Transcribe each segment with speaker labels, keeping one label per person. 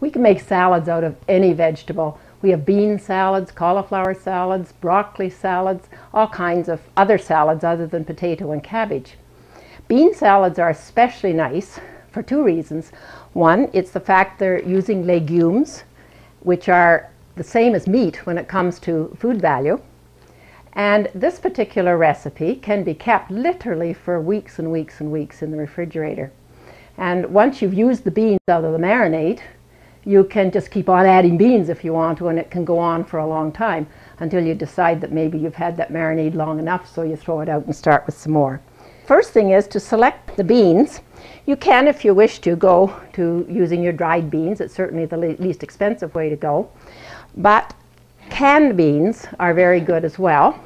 Speaker 1: We can make salads out of any vegetable. We have bean salads, cauliflower salads, broccoli salads, all kinds of other salads other than potato and cabbage. Bean salads are especially nice for two reasons. One, it's the fact they're using legumes, which are the same as meat when it comes to food value. And this particular recipe can be kept literally for weeks and weeks and weeks in the refrigerator. And once you've used the beans out of the marinade, you can just keep on adding beans if you want to, and it can go on for a long time until you decide that maybe you've had that marinade long enough, so you throw it out and start with some more. First thing is to select the beans. You can, if you wish to, go to using your dried beans. It's certainly the least expensive way to go. But canned beans are very good as well.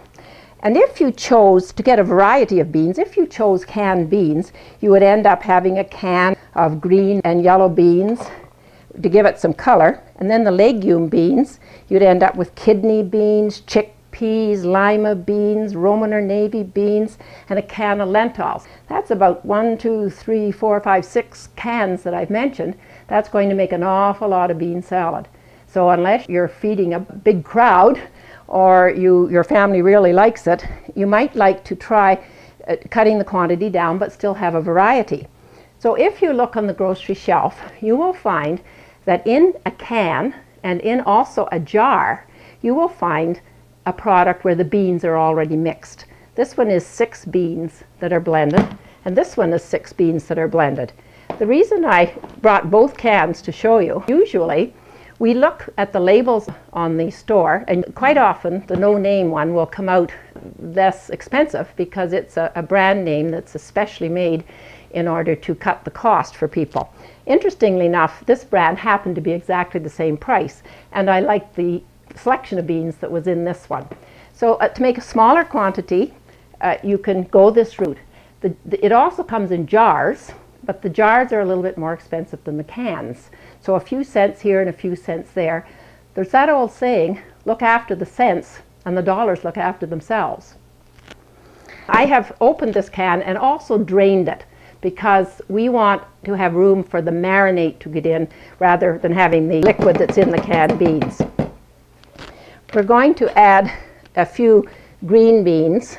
Speaker 1: And if you chose to get a variety of beans, if you chose canned beans, you would end up having a can of green and yellow beans to give it some color. And then the legume beans, you'd end up with kidney beans, chickpeas, lima beans, Roman or navy beans, and a can of lentils. That's about 1, 2, 3, 4, 5, 6 cans that I've mentioned. That's going to make an awful lot of bean salad. So unless you're feeding a big crowd or your family really likes it, you might like to try cutting the quantity down but still have a variety. So if you look on the grocery shelf, you will find that in a can and in also a jar, you will find a product where the beans are already mixed. This one is 6 beans that are blended, and this one is 6 beans that are blended. The reason I brought both cans to show you, usually we look at the labels on the store, and quite often the no-name one will come out less expensive because it's a brand name that's especially made in order to cut the cost for people. Interestingly enough, this brand happened to be exactly the same price, and I liked the selection of beans that was in this one. So to make a smaller quantity, you can go this route. It also comes in jars, but the jars are a little bit more expensive than the cans. So a few cents here and a few cents there. There's that old saying, look after the cents and the dollars look after themselves. I have opened this can and also drained it because we want to have room for the marinade to get in rather than having the liquid that's in the canned beans. We're going to add a few green beans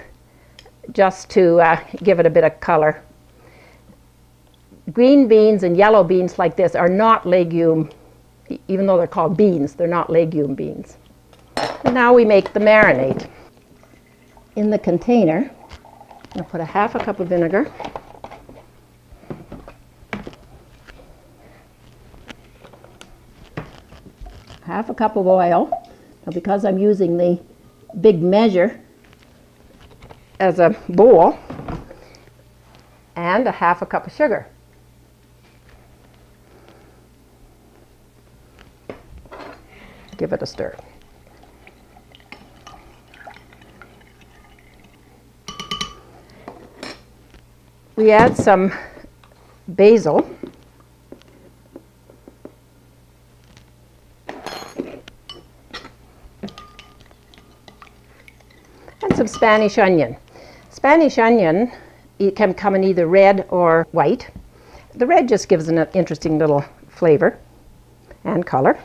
Speaker 1: just to give it a bit of color. Green beans and yellow beans like this are not legume, even though they're called beans, they're not legume beans. And now we make the marinade. In the container, I'm going to put a half a cup of vinegar, half a cup of oil. Now because I'm using the big measure as a bowl, and a half a cup of sugar. Give it a stir. We add some basil. And some Spanish onion. Spanish onion, it can come in either red or white. The red just gives an interesting little flavor and color.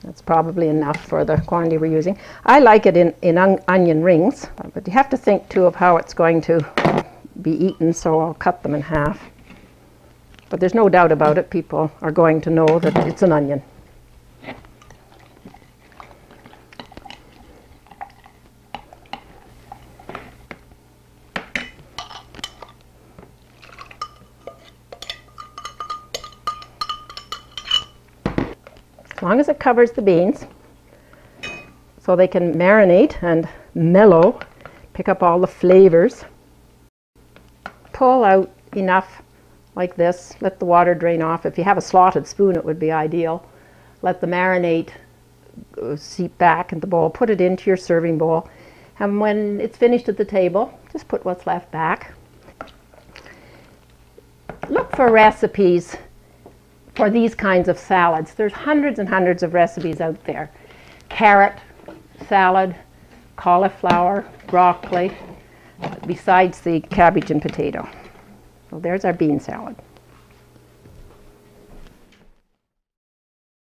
Speaker 1: That's probably enough for the quantity we're using. I like it in onion rings, but you have to think too of how it's going to be eaten, so I'll cut them in half. But there's no doubt about it, people are going to know that it's an onion. As long as it covers the beans, so they can marinate and mellow, pick up all the flavors. Pull out enough like this, let the water drain off. If you have a slotted spoon, it would be ideal. Let the marinade seep back in the bowl, put it into your serving bowl, and when it's finished at the table, just put what's left back. Look for recipes for these kinds of salads. There's hundreds and hundreds of recipes out there. Carrot salad, cauliflower, broccoli, besides the cabbage and potato. So there's our bean salad.